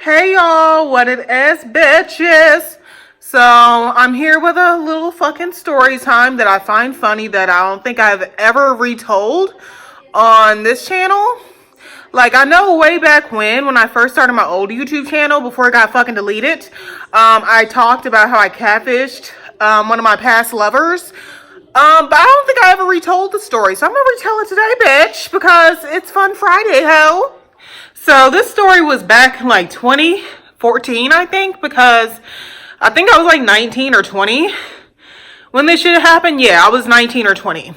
Hey y'all, what it is, bitches? So I'm here with a little fucking story time that I find funny that I don't think I've ever retold on this channel. Like, I know way back when I first started my old YouTube channel before it got fucking deleted, I talked about how I catfished one of my past lovers. But I don't think I ever retold the story, so I'm gonna retell it today, bitch, because it's Fun Friday, ho. So this story was back in like 2014, I think, because I think I was like 19 or 20 when this shit happened. Yeah, I was 19 or 20.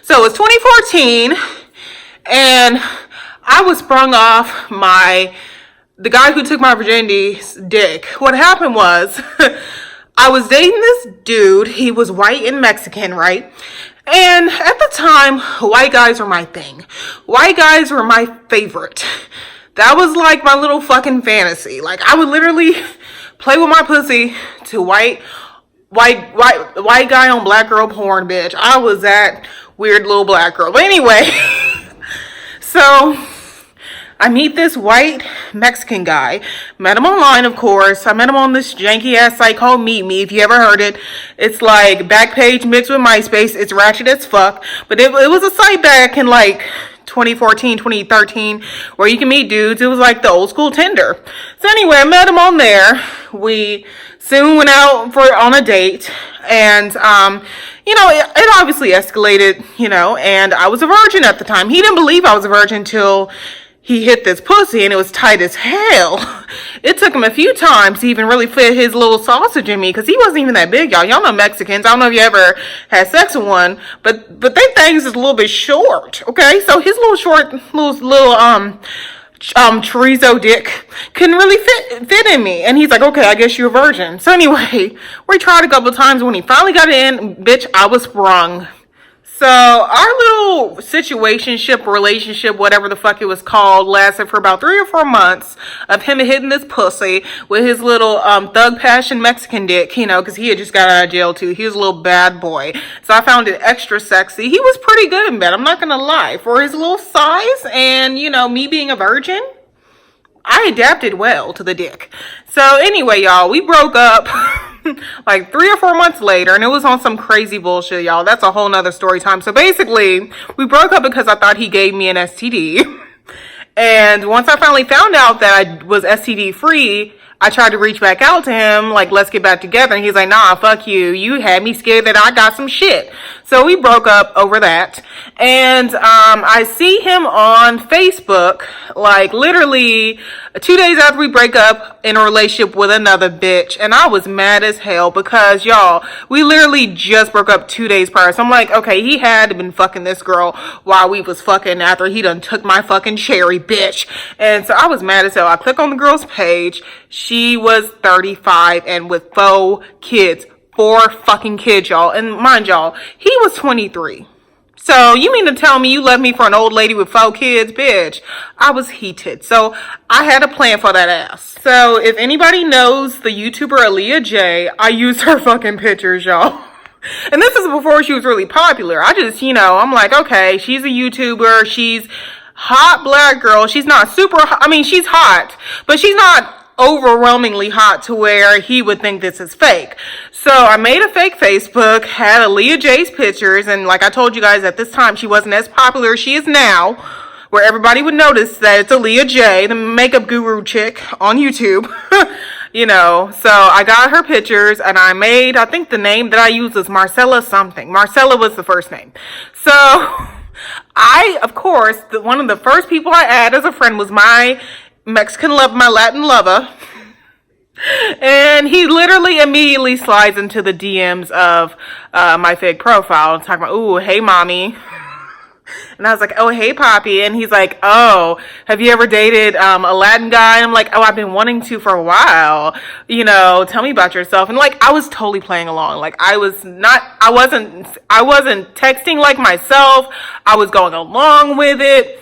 So it was 2014, and I was sprung off the guy who took my virginity's dick. What happened was, I was dating this dude. He was white and Mexican, right? And at the time, white guys were my thing. White guys were my favorite. That was like my little fucking fantasy. Like, I would literally play with my pussy to white guy on black girl porn, bitch. I was that weird little black girl. But anyway, so I meet this white Mexican guy. Met him online, of course. I met him on this janky ass site called Meet Me, if you ever heard it. It's like Backpage mixed with MySpace. It's ratchet as fuck. But it was a site back in like 2014, 2013, where you can meet dudes. It was like the old school Tinder. So anyway, I met him on there. We soon went out on a date, and it obviously escalated, and I was a virgin at the time. He didn't believe I was a virgin until he hit this pussy, and it was tight as hell. It took him a few times to even really fit his little sausage in me, because he wasn't even that big, y'all. Y'all know Mexicans. I don't know if you ever had sex with one, but they things is a little bit short, okay? So his little short, little chorizo dick couldn't really fit in me. And he's like, okay, I guess you're a virgin. So anyway, we tried a couple times. When he finally got in, bitch, I was sprung. So our little situationship, relationship, whatever the fuck it was called, lasted for about 3 or 4 months of him hitting this pussy with his little thug passion Mexican dick, because he had just got out of jail too. He was a little bad boy. So I found it extra sexy. He was pretty good in bed, I'm not gonna lie. For his little size and, me being a virgin, I adapted well to the dick. So anyway, y'all, we broke up like 3 or 4 months later, and it was on some crazy bullshit, y'all. That's a whole nother story time. So basically, we broke up because I thought he gave me an STD. And once I finally found out that I was STD free, I tried to reach back out to him, like, let's get back together. And he's like, nah, fuck you. You had me scared that I got some shit. So we broke up over that. And I see him on Facebook, like, literally 2 days after we break up, in a relationship with another bitch. And I was mad as hell because, y'all, we literally just broke up 2 days prior. So I'm like, okay, he had to been fucking this girl while we was fucking after he done took my fucking cherry, bitch. And so I was mad as hell. I click on the girl's page. She was 35 and with 4 kids. 4 fucking kids, y'all. And mind y'all, he was 23. So you mean to tell me you left me for an old lady with 4 kids? Bitch, I was heated. So I had a plan for that ass. So if anybody knows the YouTuber Aaliyah J, I used her fucking pictures, y'all. And this is before she was really popular. I just, I'm like, okay, she's a YouTuber. She's hot black girl. She's not super hot. I mean, she's hot, but she's not overwhelmingly hot to where he would think this is fake. So I made a fake Facebook, had Aaliyah J's pictures, and like I told you guys, at this time she wasn't as popular as she is now, where everybody would notice that it's Aaliyah J, the makeup guru chick on YouTube. So I got her pictures, and I think the name that I used was Marcella something. Marcella was the first name. So I, of course, one of the first people I added as a friend was my Mexican lover, my Latin lover. And he literally immediately slides into the DMs of my fake profile, talking about, ooh, hey, mommy. And I was like, oh, hey, Poppy. And he's like, oh, have you ever dated a Latin guy? And I'm like, oh, I've been wanting to for a while. Tell me about yourself. And like, I was totally playing along. Like, I wasn't texting like myself. I was going along with it.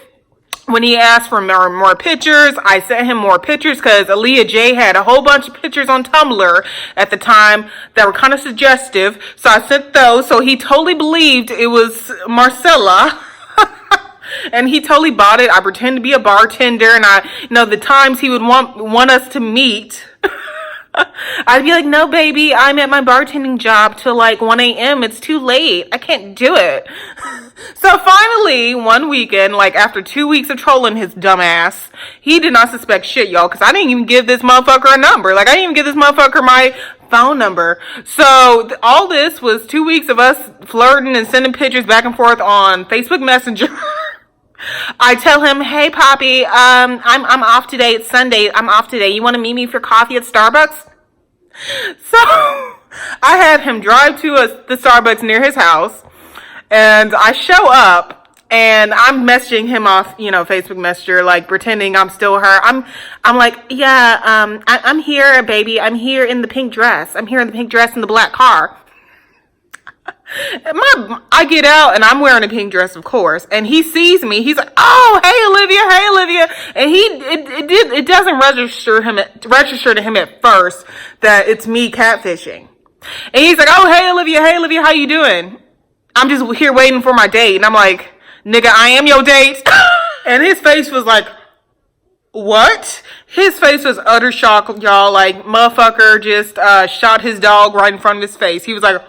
When he asked for more pictures, I sent him more pictures because Aaliyah J had a whole bunch of pictures on Tumblr at the time that were kind of suggestive. So I sent those. So he totally believed it was Marcella. And he totally bought it. I pretend to be a bartender, and the times he would want us to meet, I'd be like, no, baby, I'm at my bartending job till like 1 a.m. It's too late. I can't do it. So finally, one weekend, like after 2 weeks of trolling his dumb ass, he did not suspect shit, y'all, because I didn't even give this motherfucker a number. Like, I didn't even give this motherfucker my phone number. So all this was 2 weeks of us flirting and sending pictures back and forth on Facebook Messenger. I tell him, hey, Poppy, I'm off today. It's Sunday. I'm off today. You want to meet me for coffee at Starbucks? So I had him drive to the Starbucks near his house, and I show up, and I'm messaging him off, Facebook Messenger, like pretending I'm still her. I'm like, yeah, I'm here, baby. I'm here in the pink dress. I'm here in the pink dress in the black car. I get out and I'm wearing a pink dress, of course, and he sees me. He's like, "Oh, hey Olivia," and it doesn't register to him at first that it's me catfishing. And he's like, "Oh, hey Olivia, how you doing? I'm just here waiting for my date." And I'm like, "Nigga, I am your date." And his face was like, what? His face was utter shock, y'all. Like, motherfucker just shot his dog right in front of his face. He's like,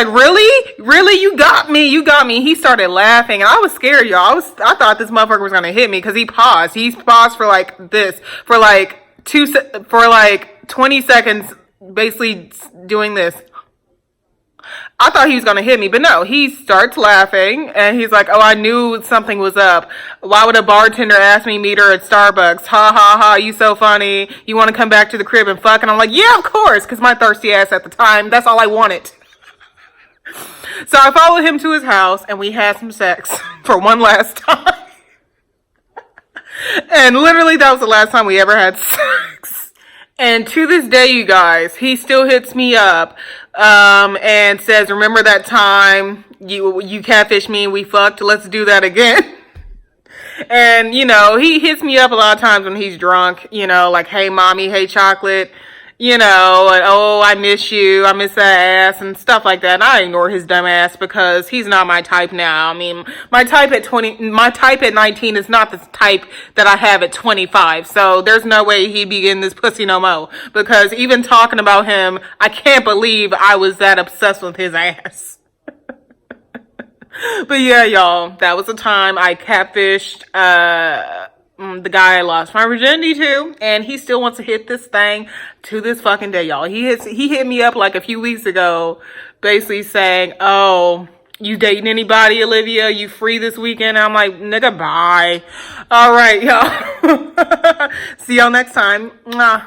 really? You got me. He started laughing, and I was scared, y'all. I thought this motherfucker was gonna hit me, because he paused. He paused for like this, for like 20 seconds, basically doing this. I thought he was gonna hit me, but no, he starts laughing, and he's like, "Oh, I knew something was up. Why would a bartender ask me to meet her at Starbucks? Ha ha ha, you so funny. You want to come back to the crib and fuck?" And I'm like, "Yeah, of course," because my thirsty ass at the time, that's all I wanted. So I followed him to his house, and we had some sex for one last time. And literally, that was the last time we ever had sex. And to this day, you guys, he still hits me up and says, "Remember that time you catfished me and we fucked? Let's do that again." And, he hits me up a lot of times when he's drunk, like, "Hey, mommy, hey, chocolate." And, "Oh, I miss you. I miss that ass," and stuff like that. And I ignore his dumb ass because he's not my type now. I mean, my type at 19 is not the type that I have at 25. So there's no way he'd be getting this pussy no more. Because even talking about him, I can't believe I was that obsessed with his ass. But yeah, y'all, that was the time I catfished, the guy I lost my virginity to, and he still wants to hit this thing to this fucking day, y'all. He hit me up like a few weeks ago, basically saying, "Oh, you dating anybody, Olivia? You free this weekend?" And I'm like, "Nigga, bye." All right, y'all. See y'all next time. Mwah.